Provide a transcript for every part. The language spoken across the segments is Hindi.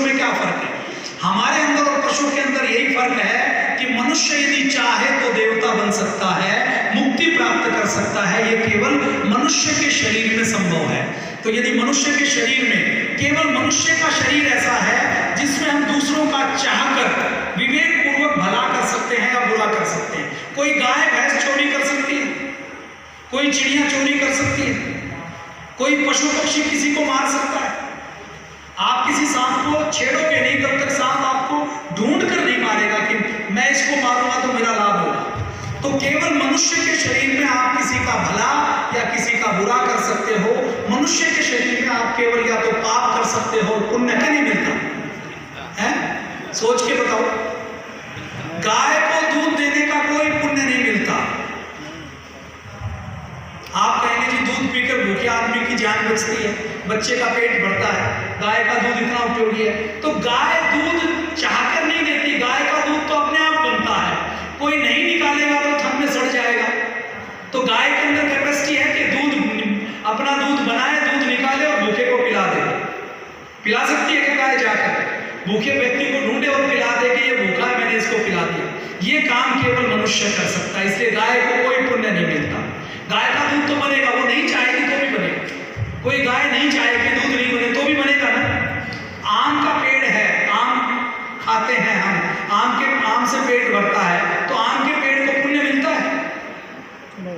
में क्या फर्क है? हमारे अंदर और पशु के अंदर यही फर्क है कि मनुष्य यदि चाहे तो देवता बन सकता है, मुक्ति प्राप्त कर सकता है। ये केवल मनुष्य के शरीर में संभव है। तो यदि मनुष्य के शरीर में, केवल मनुष्य का शरीर ऐसा है जिसमें हम दूसरों का चाहकर विवेक पूर्वक भला कर सकते हैं या बुरा कर सकते हैं। कोई गाय भैंस चोरी कर सकती है, कोई चिड़िया चोरी कर सकती है, कोई पशु पक्षी किसी को मार सकता है। आप किसी सांप को छेड़ोगे नहीं तब तक सांप आपको ढूंढ कर नहीं मारेगा कि मैं इसको मारूंगा तो मेरा लाभ होगा। तो केवल मनुष्य के शरीर में आप किसी का भला या किसी का बुरा कर सकते हो। मनुष्य के शरीर में आप केवल या तो पाप कर सकते हो, पुण्य क्या नहीं मिलता है? सोच के बताओ, गाय को दूध देने का कोई पुण्य नहीं मिलता। आप कहेंगे जी दूध पीकर भूखे आदमी की जान बचती है, बच्चे का पेट भरता है, गाय का दूध इतना उपयोगी है। तो गाय दूध चाहकर नहीं देती, गाय का दूध तो अपने आप बनता है। कोई नहीं निकालेगा तो थन में सड़ जाएगा। तो गाय के अंदर कैपेसिटी है कि दूध, अपना दूध बनाए, दूध निकाले और भूखे को पिला दे। पिला सकती है कि गाय जाकर भूखे व्यक्ति को ढूंढे और पिला दे कि ये भूखा है, मैंने इसको पिला दिया। ये काम केवल मनुष्य कर सकता है, इसलिए गाय को कोई पुण्य नहीं मिलता। गाय का दूध तो बनेगा, वो नहीं चाहेगी तो भी बनेगा। कोई गाय नहीं चाहे कि दूध नहीं बने तो भी बनेगा ना। आम का पेड़ है, आम खाते हैं हम, आम से पेट भरता है, तो आम के पेड़ को पुण्य मिलता है?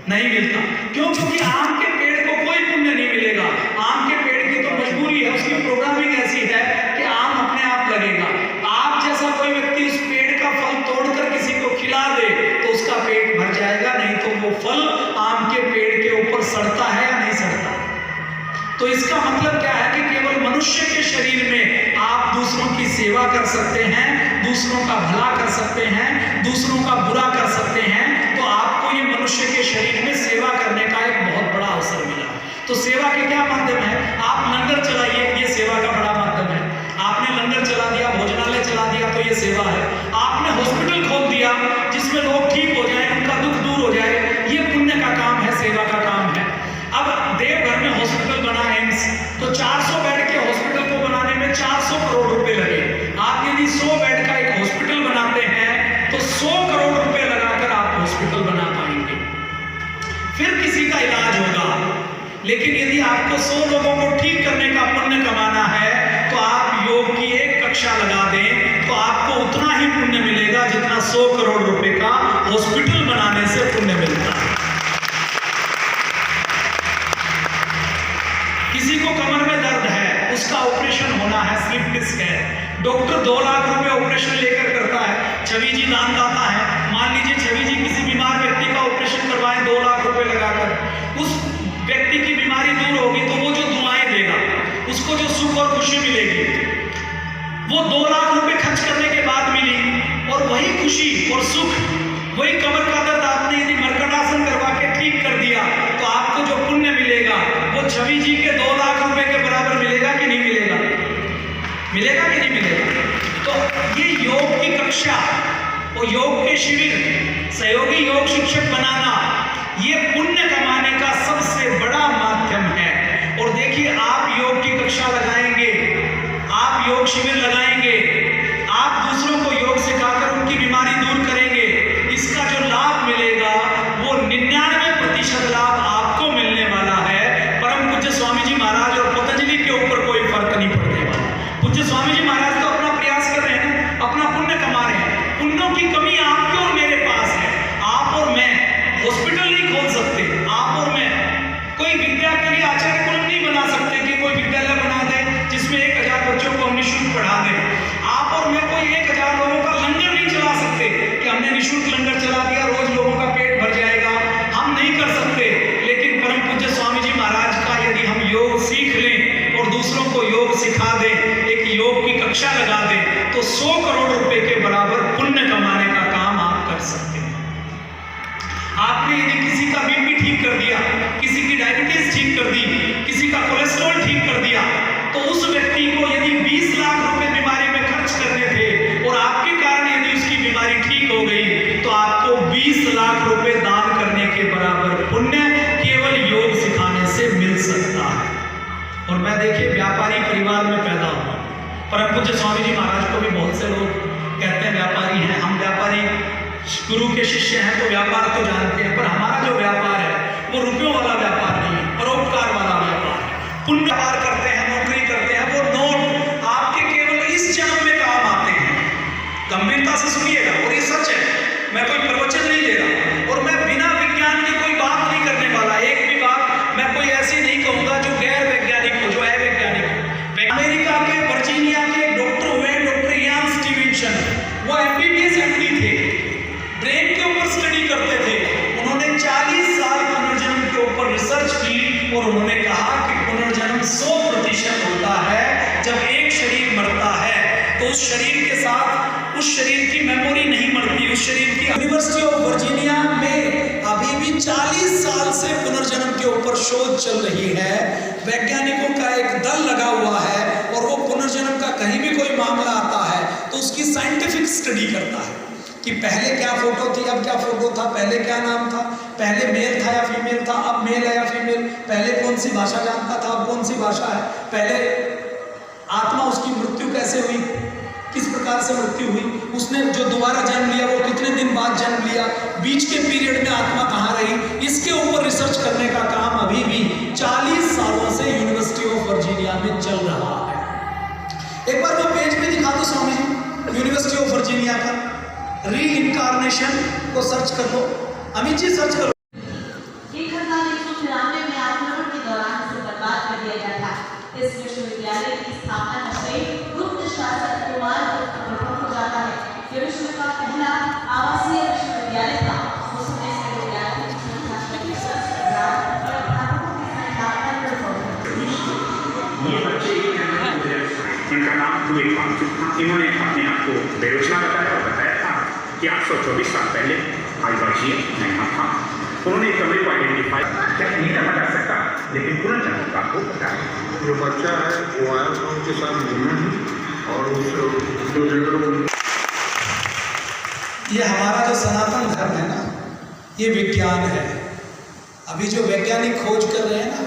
नहीं मिलता। क्यों? क्योंकि आम के पेड़ को कोई पुण्य नहीं मिलेगा। आम के पेड़ की तो मजबूरी है, उसकी प्रोग्रामिंग ऐसी है कि आम अपने आप लगेगा। आप जैसा कोई व्यक्ति उस पेड़ का फल तोड़कर किसी को खिला दे तो उसका पेट भर जाएगा, नहीं तो वो फल आम के पेड़ के ऊपर सड़ता है या नहीं सड़ता। तो इसका मतलब क्या है कि केवल मनुष्य के शरीर में आप दूसरों की सेवा कर सकते हैं, दूसरों का भला कर सकते हैं, दूसरों का बुरा कर सकते हैं। तो आपको ये मनुष्य के शरीर में सेवा करने का एक बहुत बड़ा अवसर मिला। तो सेवा के क्या माध्यम है? आप लंगर चलाइए, ये सेवा का बड़ा माध्यम है। आपने लंगर चला दिया, भोजनालय चला दिया, तो ये सेवा है। आपने हॉस्पिटल खोल दिया जिसमें लोग ठीक हो जाए, उनका दुख दूर हो जाए, ये पुण्य का काम है, सेवा का काम है। अब देवघर में हॉस्पिटल बना एम्स, तो 400 बेड के हॉस्पिटल को बनाने में 400 करोड़ रुपए लगे। आप यदि 100 बेड का एक हॉस्पिटल बनाते हैं तो 100 करोड़ रुपए लगाकर आप हॉस्पिटल बना पाएंगे, फिर किसी का इलाज होगा। लेकिन यदि आपको 100 लोगों को ठीक करने का पुण्य कमाना है तो आप योग की एक कक्षा लगा दें तो आपको उतना ही पुण्य मिलेगा जितना 100 करोड़ रुपए का हॉस्पिटल बनाने से पुण्य मिलता है। किसी को कमर में दर्द है, उसका ऑपरेशन होना है, स्लिप डिस्क है, डॉक्टर 2 लाख रुपए ऑपरेशन लेकर करता है। छवि जी दानदाता है, मान लीजिए छवि जी किसी बीमार व्यक्ति का ऑपरेशन करवाएं 2 लाख रुपए लगाकर, उस व्यक्ति की बीमारी दूर होगी तो वो जो दुआएं देगा, उसको जो सुख और खुशी मिलेगी, वो 2 लाख रुपए खर्च करने के बाद मिली। और वही खुशी और सुख, वही कमर का दर्द आपने यदि मर्कटासन करवा के ठीक कर दिया तो आपको जो पुण्य मिलेगा वो छवि जी के 2 लाख रुपए के बराबर मिलेगा कि नहीं मिलेगा? मिलेगा कि नहीं मिलेगा? तो ये योग की कक्षा और योग के शिविर, सहयोगी योग शिक्षक बनाना, ये पुण्य कमाने का सबसे बड़ा माध्यम है। और देखिए, आप योग की कक्षा लगाएंगे, आप योग शिविर लगाएंगे, आप दूसरों को योग सिखाकर उनकी बीमारी दूर करेंगे, इसका जो लाभ मिलेगा वो 99% लाभ आपको मिलने वाला है। परम पूज्य स्वामी जी महाराज और पतंजलि के ऊपर कोई फर्क नहीं पड़ने वाला। पूज्य स्वामी जी महाराज तो अपना प्रयास कर रहे हैं, अपना पुण्य कमा रहे हैं। पुण्यों की कमी आपके और मेरे पास है। आप और मैं हॉस्पिटल नहीं खोल सकते, आप और मैं कोई विद्या के लिए आचार्य कुल नहीं बना सकते कि कोई विद्यालय बना दे जिसमें 1000 बच्चों को हम निःशुल्क पढ़ा दें। आप और मैं कोई 1000 लोगों का लंगर नहीं चला सकते कि हमने निःशुल्क लंगर चला दिया, रोज लोगों का पेट भर जाएगा, हम नहीं कर सकते। लेकिन परम पूज्य स्वामी जी महाराज का यदि हम योग सीख लें और दूसरों को योग सिखा दें, एक योग की कक्षा लगा दें, तो 100 करोड़ रुपए के बराबर पुण्य कमाने का काम आप कर सकते हैं। आपने यदि किसी का बीपी ठीक कर दिया, किसी की डायबिटीज ठीक कर दी, किसी का कोलेस्ट्रॉल ठीक कर दिया, तो उस व्यक्ति को यदि 20 लाख रुपए बीमारी में खर्च करने थे और आपके कारण यदि उसकी बीमारी ठीक हो गई तो आपको 20 लाख रुपए दान करने के बराबर पुण्य केवल योग सिखाने से मिल सकता है। और मैं देखिए व्यापारी परिवार में पैदा हुआ, परम पूज्य स्वामी जी महाराज को भी बहुत से लोग कहते हैं व्यापारी हैं, हम व्यापारी गुरु के शिष्य हैं तो व्यापार तो जानते हैं, पर हमारा जो व्यापार है वो रुपयों वाला व्यापार नहीं है, परोपकार वाला व्यापार है। पुण्य व्यापार करते हैं, नौकरी करते हैं, वो नोट आपके केवल इस जन्म में काम आते हैं। गंभीरता से सुनिएगा, और ये सच है, मैं कोई प्रवचन नहीं दे रहा और मैं बिना विज्ञान की कोई बात नहीं करने वाला। एक भी बात मैं कोई ऐसी नहीं कहूंगा जो गैर वैज्ञानिक हो, जो अवैज्ञानिक हो। अमेरिका के वर्जीनिया के डॉक्टर हुए डॉक्टर इयान स्टीवेंसन, वो एमबीबीएस एमडी थे, ब्रेन के ऊपर स्टडी करते थे। उन्होंने 40 साल पुनर्जन्म के ऊपर रिसर्च की और उन्होंने कहा कि पुनर्जन्म 100% होता है। जब एक शरीर मरता है तो उस शरीर के साथ उस शरीर की मेमोरी नहीं मरती, उस शरीर की। यूनिवर्सिटी ऑफ वर्जीनिया में अभी भी 40 साल से पुनर्जन्म के ऊपर शोध चल रही है। वैज्ञानिकों का एक दल लगा हुआ है और वो पुनर्जन्म का कहीं भी कोई मामला आता है तो उसकी साइंटिफिक स्टडी करता है कि पहले क्या फोटो थी, अब क्या फोटो था, पहले क्या नाम था, पहले मेल था या फीमेल था, अब मेल है या फीमेल, पहले कौन सी भाषा जानता था, अब कौन सी भाषा है, पहले आत्मा उसकी मृत्यु कैसे हुई, किस प्रकार से मृत्यु हुई, उसने जो दोबारा जन्म लिया वो कितने दिन बाद जन्म लिया, बीच के पीरियड में आत्मा कहाँ रही। इसके ऊपर रिसर्च करने का काम अभी भी 40 सालों से यूनिवर्सिटी ऑफ वर्जीनिया में चल रहा है। एक बार वो पेज भी दिखा दो Swami ji, university of Virginia का, री इनकारनेशन को सर्च कर लो। अमित जी सर्च करो। 1193 में आक्रमण के दौरान इसे बर्बाद कर दिया गया था। इस विश्वविद्यालय की स्थापना का श्रेय गुप्त शासक कुमार गुप्त को जाता है। यह विश्व का पहला आवासीय विश्वविद्यालय था। उस समय इस विद्यालय की संख्या 25,000 और अध्यापकों की संख्या 1500। ये बच्चे इनका नाम हुए था। इन्होंने अपने आप को बेरोजगार बताया और बताया था कि 824 साल पहले आईवाजी यहाँ था। उन्होंने कमरे को आइडेंटिफाई क्या नहीं करना जा सकता, लेकिन पुनर्जन्म का आपको पता है। जो बच्चा है वो आया था उनके साथ घूमे और उस ये हमारा जो सनातन धर्म है ना, ये विज्ञान है। अभी जो वैज्ञानिक खोज कर रहे हैं ना,